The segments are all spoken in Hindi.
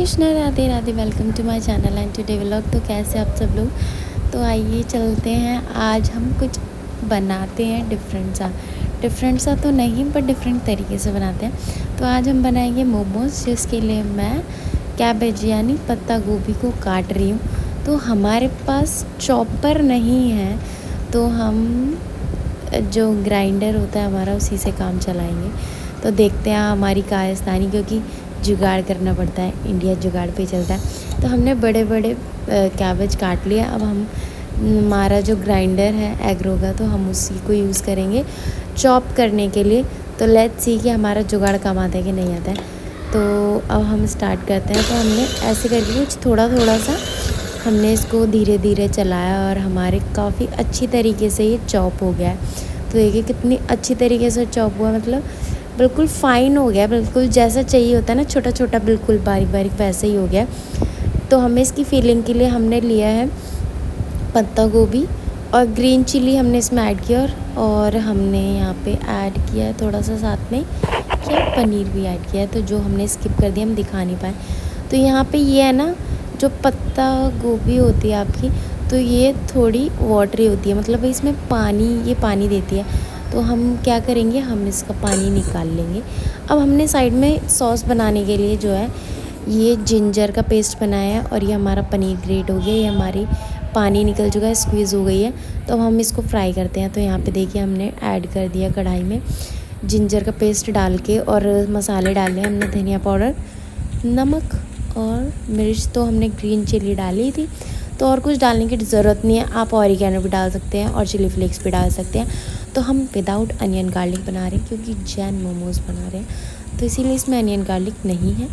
Krishna, Radhe Radhe. Welcome to my channel and today vlog. तो कैसे आप सब लोग। तो आइए चलते हैं, आज हम कुछ बनाते हैं डिफरेंट सा तो नहीं पर डिफरेंट तरीके से बनाते हैं। तो आज हम बनाएंगे मोमोज़, जिसके लिए मैं कैबेज यानी पत्ता गोभी को काट रही हूँ। तो हमारे पास चॉपर नहीं है, तो हम जो ग्राइंडर होता है हमारा उसी से काम चलाएंगे। तो देखते हैं हमारी कारस्तानी, क्योंकि जुगाड़ करना पड़ता है, इंडिया जुगाड़ पे चलता है। तो हमने बड़े बड़े कैबेज काट लिया। अब हम हमारा जो ग्राइंडर है एग्रो का, तो हम उसी को यूज़ करेंगे चॉप करने के लिए। तो लेट्स सी कि हमारा जुगाड़ काम आता है कि नहीं आता है। तो अब हम स्टार्ट करते हैं। तो हमने ऐसे करके कुछ थोड़ा थोड़ा सा हमने इसको धीरे धीरे चलाया और हमारे काफ़ी अच्छी तरीके से ये चॉप हो गया है। तो देखिए कितनी अच्छी तरीके से चॉप हुआ, मतलब बिल्कुल फ़ाइन हो गया, बिल्कुल जैसा चाहिए होता है ना, छोटा छोटा बिल्कुल बारीक बारीक, वैसे ही हो गया। तो हमें इसकी फीलिंग के लिए हमने लिया है पत्ता गोभी और ग्रीन चिली हमने इसमें ऐड किया, और हमने यहाँ पे ऐड किया है थोड़ा सा साथ में क्या पनीर भी ऐड किया है। तो जो हमने स्किप कर दिया, हम दिखा नहीं पाए। तो यहाँ पे ये है ना, जो पत्ता गोभी होती है आपकी, तो ये थोड़ी वाटरी होती है, मतलब इसमें ये पानी देती है। तो हम क्या करेंगे, हम इसका पानी निकाल लेंगे। अब हमने साइड में सॉस बनाने के लिए जो है ये जिंजर का पेस्ट बनाया है, और ये हमारा पनीर ग्रेट हो गया, ये हमारी पानी निकल चुका है, स्क्वीज़ हो गई है। तो अब हम इसको फ्राई करते हैं। तो यहाँ पे देखिए हमने ऐड कर दिया कढ़ाई में जिंजर का पेस्ट डाल के, और मसाले डाले हमने धनिया पाउडर, नमक और मिर्च। तो हमने ग्रीन चिली डाली थी, तो और कुछ डालने की ज़रूरत नहीं है। आप ऑरिगेनो भी डाल सकते हैं और चिली फ्लेक्स भी डाल सकते हैं। तो हम विदाउट अनियन गार्लिक बना रहे हैं, क्योंकि जैन मोमोज़ बना रहे हैं, तो इसीलिए इसमें अनियन गार्लिक नहीं है।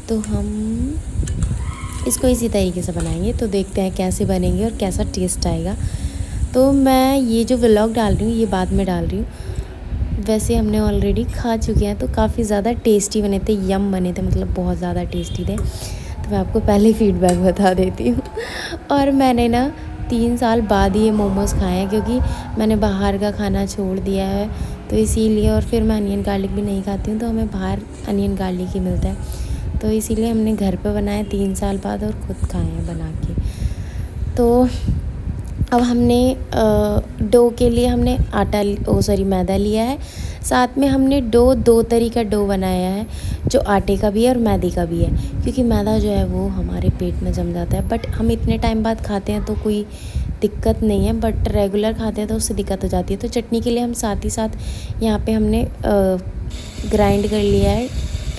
तो हम इसको इसी तरीके से बनाएंगे। तो देखते हैं कैसे बनेंगे और कैसा टेस्ट आएगा। तो मैं ये जो व्लॉग डाल रही हूँ ये बाद में डाल रही हूँ, वैसे हमने ऑलरेडी खा चुके हैं। तो काफ़ी ज़्यादा टेस्टी बने थे, यम बने थे, मतलब बहुत ज़्यादा टेस्टी थे। तो मैं आपको पहले फीडबैक बता देती हूँ। और मैंने ना 3 साल बाद ये मोमोज़ खाए हैं, क्योंकि मैंने बाहर का खाना छोड़ दिया है, तो इसीलिए। और फिर मैं अनियन गार्लिक भी नहीं खाती हूँ, तो हमें बाहर अनियन गार्लिक ही मिलता है। तो इसीलिए हमने घर पे बनाए 3 साल बाद, और ख़ुद खाए हैं बना के। तो अब हमने डो के लिए हमने मैदा लिया है। साथ में हमने दो तरी का डो बनाया है, जो आटे का भी है और मैदे का भी है, क्योंकि मैदा जो है वो हमारे पेट में जम जाता है। बट हम इतने टाइम बाद खाते हैं तो कोई दिक्कत नहीं है, बट रेगुलर खाते हैं तो उससे दिक्कत हो जाती है। तो चटनी के लिए हम साथ ही साथ यहाँ पे हमने ग्राइंड कर लिया है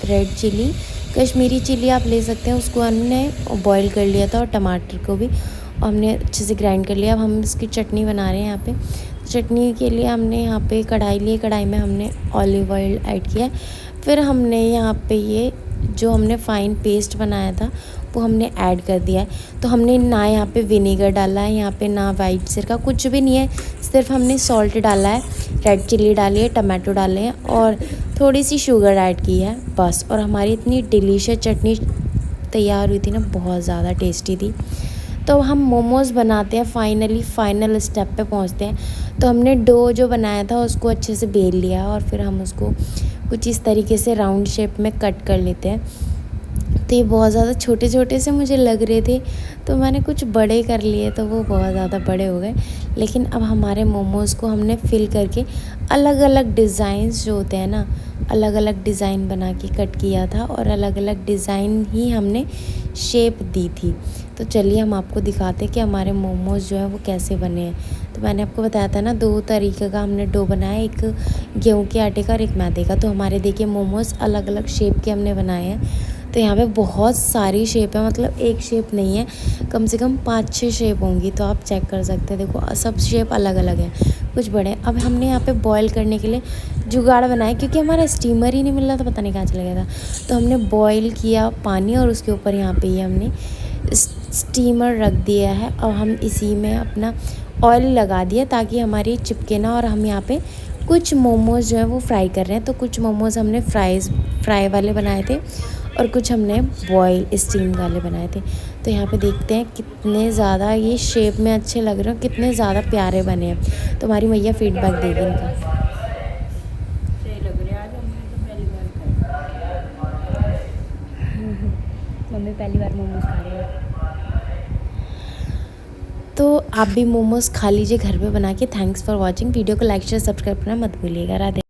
रेड चिली, कश्मीरी चिली आप ले सकते हैं, उसको हमने बॉईल कर लिया था, और टमाटर को भी हमने अच्छे से ग्राइंड कर लिया। अब हम इसकी चटनी बना रहे हैं यहाँ पे। चटनी के लिए हमने यहाँ पे कढ़ाई ली, कढ़ाई में हमने ऑलिव ऑयल ऐड किया। फिर हमने यहाँ पे ये जो हमने फ़ाइन पेस्ट बनाया था वो हमने ऐड कर दिया है। तो हमने ना यहाँ पे विनेगर डाला है, यहाँ पे ना वाइट सिरका, कुछ भी नहीं है, सिर्फ हमने सॉल्ट डाला है, रेड चिल्ली डाली है, टमाटो डाले हैं, और थोड़ी सी शुगर ऐड की है बस। और हमारी इतनी डिलीशियस चटनी तैयार हुई थी ना, बहुत ज़्यादा टेस्टी थी। तो हम मोमोज़ बनाते हैं, फाइनल स्टेप पे पहुंचते हैं। तो हमने डो जो बनाया था उसको अच्छे से बेल लिया, और फिर हम उसको कुछ इस तरीके से राउंड शेप में कट कर लेते हैं। तो ये बहुत ज़्यादा छोटे छोटे से मुझे लग रहे थे, तो मैंने कुछ बड़े कर लिए, तो वो बहुत ज़्यादा बड़े हो गए। लेकिन अब हमारे मोमोज़ को हमने फिल करके अलग अलग डिज़ाइंस जो होते हैं ना, अलग अलग डिज़ाइन बना के कट किया था, और अलग अलग डिज़ाइन ही हमने शेप दी थी। तो चलिए हम आपको दिखाते हैं कि हमारे मोमोज़ जो है वो कैसे बने हैं। तो मैंने आपको बताया था ना, 2 तरीके का हमने डो बनाया, एक गेहूं के आटे का और एक मैदे का। तो हमारे देखिए मोमोज़ अलग अलग शेप के हमने बनाए हैं। तो यहाँ पे बहुत सारी शेप है, मतलब एक शेप नहीं है, कम से कम 5-6 शेप होंगी। तो आप चेक कर सकते हैं, देखो सब शेप अलग अलग है, कुछ बड़े। अब हमने यहाँ पे बॉईल करने के लिए जुगाड़ बनाया, क्योंकि हमारा स्टीमर ही नहीं मिल रहा था, पता नहीं कहाँ चला गया था। तो हमने बॉईल किया पानी, और उसके ऊपर यहाँ पे ये हमने स्टीमर रख दिया है। अब हम इसी में अपना ऑयल लगा दिया, ताकि हमारी चिपके ना। और हम यहाँ पे कुछ मोमोज़ जो है वो फ्राई कर रहे हैं। तो कुछ मोमोज़ हमने फ्राई वाले बनाए थे, और कुछ हमने बॉयल स्टीम वाले बनाए थे। तो यहाँ पे देखते हैं कितने ज़्यादा ये शेप में अच्छे लग रहे हैं, कितने ज़्यादा प्यारे बने हैं। तो हमारी मैया फीडबैक देगी इनका। मम्मी पहली बार मोमोज खा रही है। तो आप भी मोमोज खा लीजिए घर पे बना के। Thanks for watching. वीडियो को लाइक शेयर सब्सक्राइब करना मत भूलिएगा। राधे।